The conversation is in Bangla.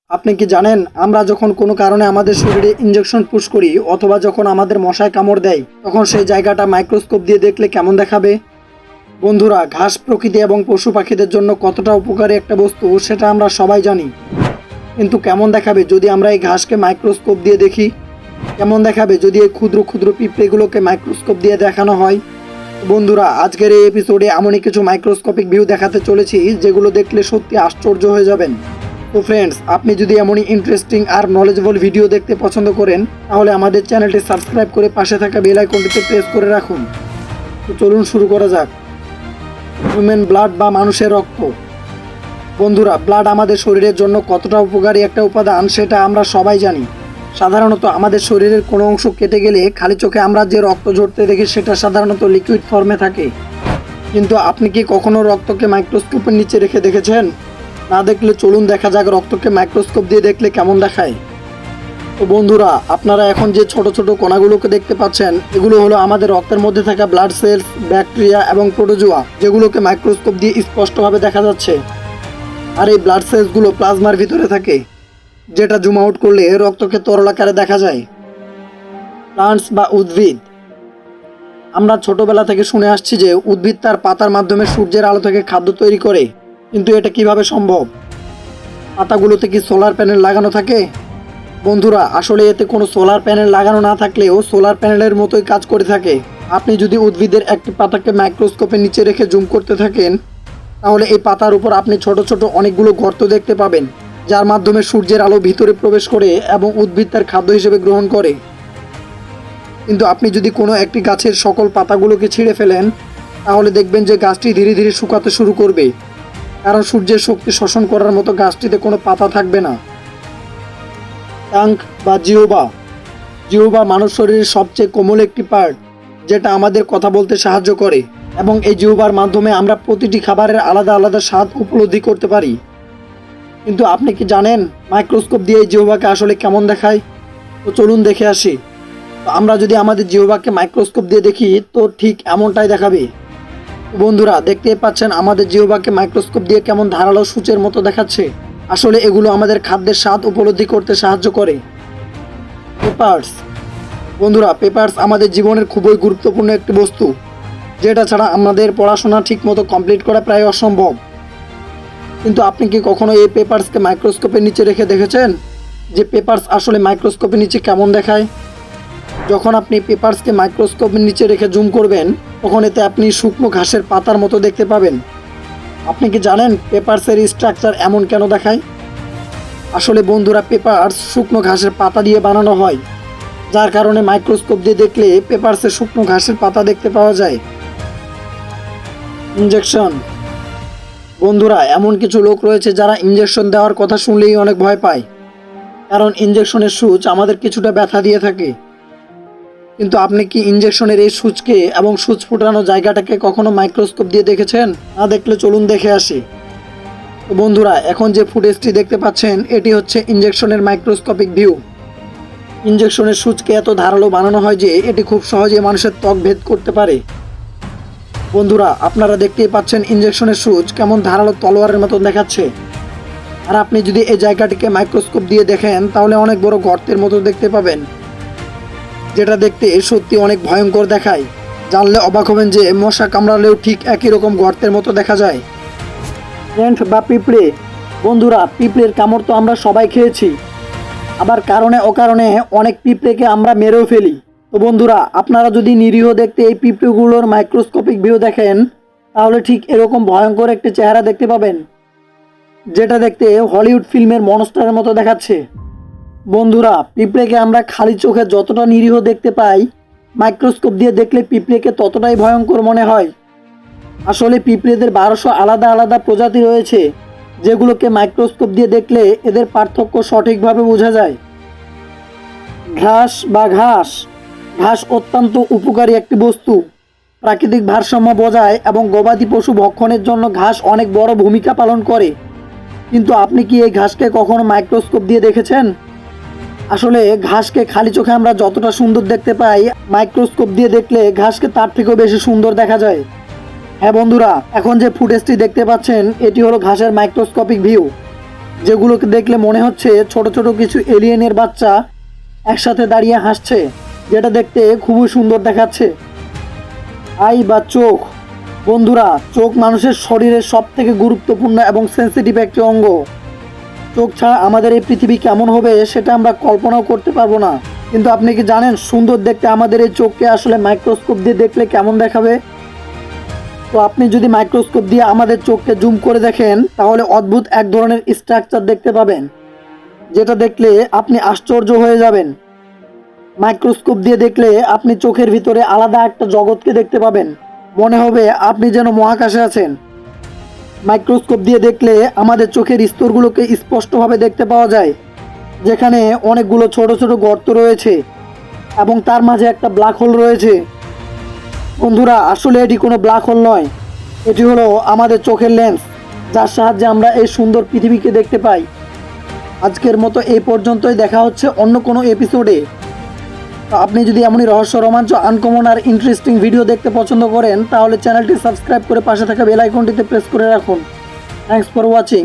আপনি কি জানেন আমরা যখন কোনো কারণে আমাদের শরীরে ইনজেকশন পুশ করি অথবা যখন আমাদের মশায় কামড় দেয় তখন সেই জায়গাটা মাইক্রোস্কোপ দিয়ে দেখলে কেমন দেখাবে? বন্ধুরা, ঘাস প্রকৃতি এবং পশু পাখিদের জন্য কতটা উপকারী একটা বস্তু সেটা আমরা সবাই জানি, কিন্তু কেমন দেখাবে যদি আমরা এই ঘাসকে মাইক্রোস্কোপ দিয়ে দেখি? কেমন দেখাবে যদি এই ক্ষুদ্র ক্ষুদ্র পিঁপড়েগুলোকে মাইক্রোস্কোপ দিয়ে দেখানো হয়? বন্ধুরা, আজকের এই এপিসোডে এমনই কিছু মাইক্রোস্কোপিক ভিউ দেখাতে চলেছি যেগুলো দেখলে সত্যি আশ্চর্য হয়ে যাবেন। তো ফ্রেন্ডস, আপনি যদি এমনই ইন্টারেস্টিং আর নলেজেবল ভিডিও দেখতে পছন্দ করেন তাহলে আমাদের চ্যানেলটি সাবস্ক্রাইব করে পাশে থাকা বেল আইকনটিতে প্রেস করে রাখুন। তো চলুন শুরু করা যাক। হিউম্যান ব্লাড বা মানুষের রক্ত। বন্ধুরা, ব্লাড আমাদের শরীরের জন্য কতটা উপকারী একটা উপাদান সেটা আমরা সবাই জানি। সাধারণত আমাদের শরীরের কোনো অংশ কেটে গেলে খালি চোখে আমরা যে রক্ত ঝরতে দেখি সেটা সাধারণত লিকুইড ফর্মে থাকে, কিন্তু আপনি কি কখনো রক্তকে মাইক্রোস্কোপের নিচে রেখে দেখেছেন? না দেখলে চলুন দেখা যাক রক্তকে মাইক্রোস্কোপ দিয়ে দেখলে কেমন দেখায়। তো বন্ধুরা, আপনারা এখন যে ছোট ছোট কণাগুলোকে দেখতে পাচ্ছেন এগুলো হলো আমাদের রক্তের মধ্যে থাকা ব্লাড সেলস, ব্যাকটেরিয়া এবং প্রোটোজোয়া, যেগুলোকে মাইক্রোস্কোপ দিয়ে স্পষ্টভাবে দেখা যাচ্ছে। আর এই ব্লাড সেলসগুলো প্লাজমার ভিতরে থাকে, যেটা জুম আউট করলে রক্তকে তরল আকারে দেখা যায়। প্লান্টস বা উদ্ভিদ। আমরা ছোটবেলা থেকে শুনে আসছি যে উদ্ভিদ তার পাতার মাধ্যমে সূর্যের আলো থেকে খাদ্য তৈরি করে, কিন্তু এটা কিভাবে সম্ভব? পাতাগুলোতে কি সোলার প্যানেল লাগানো থাকে? বন্ধুরা, আসলে এতে কোনো সোলার প্যানেল লাগানো না থাকলেও সোলার প্যানেলের মতোই কাজ করে থাকে। আপনি যদি উদ্ভিদের একটি পাতাকে মাইক্রোস্কোপের নিচে রেখে জুম করতে থাকেন তাহলে এই পাতার উপর আপনি ছোট ছোট অনেকগুলো গর্ত দেখতে পাবেন, যার মাধ্যমে সূর্যের আলো ভিতরে প্রবেশ করে এবং উদ্ভিদ তার খাদ্য হিসেবে গ্রহণ করে। কিন্তু আপনি যদি কোনো একটি গাছের সকল পাতাগুলোকে ছিঁড়ে ফেলেন তাহলে দেখবেন যে গাছটি ধীরে ধীরে শুকাতে শুরু করবে, কারণ সূর্যের শক্তি শোষণ করার মতো গাছটিতে কোনো পাতা থাকবে না। টাঙ্ক বা জিহ্বা। জিহ্বা মানব শরীরের সবচেয়ে কোমল একটি পার্ট, যেটা আমাদের কথা বলতে সাহায্য করে, এবং এই জিহ্বার মাধ্যমে আমরা প্রতিটি খাবারের আলাদা আলাদা স্বাদ উপলব্ধি করতে পারি। কিন্তু আপনি কি জানেন মাইক্রোস্কোপ দিয়ে এই জিহ্বাকে আসলে কেমন দেখায়? তো চলুন দেখে আসি। তো আমরা যদি আমাদের জিহ্বাকে মাইক্রোস্কোপ দিয়ে দেখি তো ঠিক এমনটাই দেখাবে। বন্ধুরা, দেখতেই পাচ্ছেন আমাদের জিহ্বাকে মাইক্রোস্কোপ দিয়ে কেমন ধারালো সূচের মতো দেখাচ্ছে। আসলে এগুলো আমাদের খাদ্যের স্বাদ উপলব্ধি করতে সাহায্য করে। পেপারস। বন্ধুরা, পেপারস আমাদের জীবনের খুবই গুরুত্বপূর্ণ একটি বস্তু, যেটা ছাড়া আমাদের পড়াশোনা ঠিকমতো কমপ্লিট করা প্রায় অসম্ভব। কিন্তু আপনি কি কখনো এই পেপারসকে মাইক্রোস্কোপের নিচে রেখে দেখেছেন যে পেপারস আসলে মাইক্রোস্কোপের নিচে কেমন দেখায়? যখন আপনি পেপারসকে মাইক্রোস্কোপের নিচে রেখে জুম করবেন তখন এতে আপনি শুকনো ঘাসের পাতার মতো দেখতে পাবেন। আপনি কি জানেন পেপারসের স্ট্রাকচার এমন কেন দেখায়? আসলে বন্ধুরা, পেপারস শুকনো ঘাসের পাতা দিয়ে বানানো হয়, যার কারণে মাইক্রোস্কোপ দিয়ে দেখলে পেপারসের শুকনো ঘাসের পাতা দেখতে পাওয়া যায়। ইনজেকশন। বন্ধুরা, এমন কিছু লোক রয়েছে যারা ইনজেকশন দেওয়ার কথা শুনলেই অনেক ভয় পায়, কারণ ইনজেকশনের সূচ আমাদের কিছুটা ব্যথা দিয়ে থাকে। কিন্তু আপনি কি ইনজেকশনের এই সূচকে এবং সূচ ফুটানো জায়গাটাকে কখনো মাইক্রোস্কোপ দিয়ে দেখেছেন? না দেখলে চলুন দেখে আসি। তো বন্ধুরা, এখন যে ফুটেজটি দেখতে পাচ্ছেন এটি হচ্ছে ইনজেকশনের মাইক্রোস্কোপিক ভিউ। ইনজেকশনের সূচকে এত ধারালো বানানো হয় যে এটি খুব সহজে মানুষের ত্বক ভেদ করতে পারে। বন্ধুরা, আপনারা দেখতেই পাচ্ছেন ইনজেকশনের সূচ কেমন ধারালো তলোয়ারের মতো দেখাচ্ছে। আর আপনি যদি এই জায়গাটিকে মাইক্রোস্কোপ দিয়ে দেখেন তাহলে অনেক বড় গর্তের মতো দেখতে পাবেন, যেটা দেখতে সত্যি অনেক ভয়ঙ্কর দেখায়। জানলে অবাক হবেন যে মশা কামড়ালেও ঠিক একই রকম গর্তের মতো দেখা যায়। এন্ট বা পিঁপড়ে। বন্ধুরা, পিঁপড়ের কামড় তো আমরা সবাই খেয়েছি, আবার কারণে অকারণে অনেক পিঁপড়েকে আমরা মেরেও ফেলি। তো বন্ধুরা, আপনারা যদি নিরীহ দেখতে এই পিঁপড়েগুলোর মাইক্রোস্কোপিক ভিউ দেখেন তাহলে ঠিক এরকম ভয়ঙ্কর একটি চেহারা দেখতে পাবেন, যেটা দেখতে হলিউড ফিল্মের মনস্টারের মতো দেখাচ্ছে। বন্ধুরা, পিঁপড়েকে আমরা খালি চোখে যতটা নিরীহ দেখতে পাই, মাইক্রোস্কোপ দিয়ে দেখলে পিঁপড়েকে ততটাই ভয়ঙ্কর মনে হয়। আসলে পিঁপড়েদের 1200 আলাদা আলাদা প্রজাতি রয়েছে, যেগুলোকে মাইক্রোস্কোপ দিয়ে দেখলে এদের পার্থক্য সঠিকভাবে বোঝা যায়। ঘাস বা ঘাস। ঘাস অত্যন্ত উপকারী একটি বস্তু, প্রাকৃতিক ভারসাম্য বজায় এবং গবাদি পশু ভক্ষণের জন্য ঘাস অনেক বড় ভূমিকা পালন করে। কিন্তু আপনি কি এই ঘাসকে কখনো মাইক্রোস্কোপ দিয়ে দেখেছেন? আসলে ঘাসকে খালি চোখে আমরা যতটা সুন্দর দেখতে পাই, মাইক্রোস্কোপ দিয়ে দেখলে ঘাসকে তার থেকেও বেশি সুন্দর দেখা যায়। হ্যাঁ বন্ধুরা, এখন যে ফুটেজটি দেখতে পাচ্ছেন এটি হলো ঘাসের মাইক্রোস্কোপিক ভিউ। যেগুলোকে দেখলে মনে হচ্ছে ছোট ছোট কিছু এলিয়েনের বাচ্চা একসাথে দাঁড়িয়ে হাসছে, যেটা দেখতে খুবই সুন্দর দেখাচ্ছে। আই বা চোখ, বন্ধুরা চোখ মানুষের শরীরের সব থেকে গুরুত্বপূর্ণ এবং সেন্সিটিভ একটি অঙ্গ। চোখ ছাড়া আমাদের এই পৃথিবী কেমন হবে সেটা আমরা কল্পনাও করতে পারবো না। কিন্তু আপনি কি জানেন সুন্দর দেখতে আমাদের এই চোখকে আসলে মাইক্রোস্কোপ দিয়ে দেখলে কেমন দেখাবে? তো আপনি যদি মাইক্রোস্কোপ দিয়ে আমাদের চোখকে জুম করে দেখেন তাহলে অদ্ভুত এক ধরনের স্ট্রাকচার দেখতে পাবেন, যেটা দেখলে আপনি আশ্চর্য হয়ে যাবেন। মাইক্রোস্কোপ দিয়ে দেখলে আপনি চোখের ভিতরে আলাদা একটা জগৎকে দেখতে পাবেন, মনে হবে আপনি যেন মহাকাশে আছেন। মাইক্রোস্কোপ দিয়ে দেখলে আমাদের চোখের স্তরগুলোকে স্পষ্টভাবে দেখতে পাওয়া যায়, যেখানে অনেকগুলো ছোট ছোট গর্ত রয়েছে এবং তার মাঝে একটা ব্ল্যাক হোল রয়েছে। বন্ধুরা আসলে এটি কোনো ব্ল্যাক হোল নয়, এটি হলো আমাদের চোখের লেন্স, যার সাহায্যে আমরা এই সুন্দর পৃথিবীকে দেখতে পাই। আজকের মতো এই পর্যন্তই, দেখা হচ্ছে অন্য কোনো এপিসোডে। তো আপনি যদি এমনই রহস্য, রোমাঞ্চ, আনকমন আর ইন্টারেস্টিং ভিডিও দেখতে পছন্দ করেন তাহলে চ্যানেলটি সাবস্ক্রাইব করে পাশে থাকা বেল আইকনটিতে প্রেস করে রাখুন। Thanks for watching.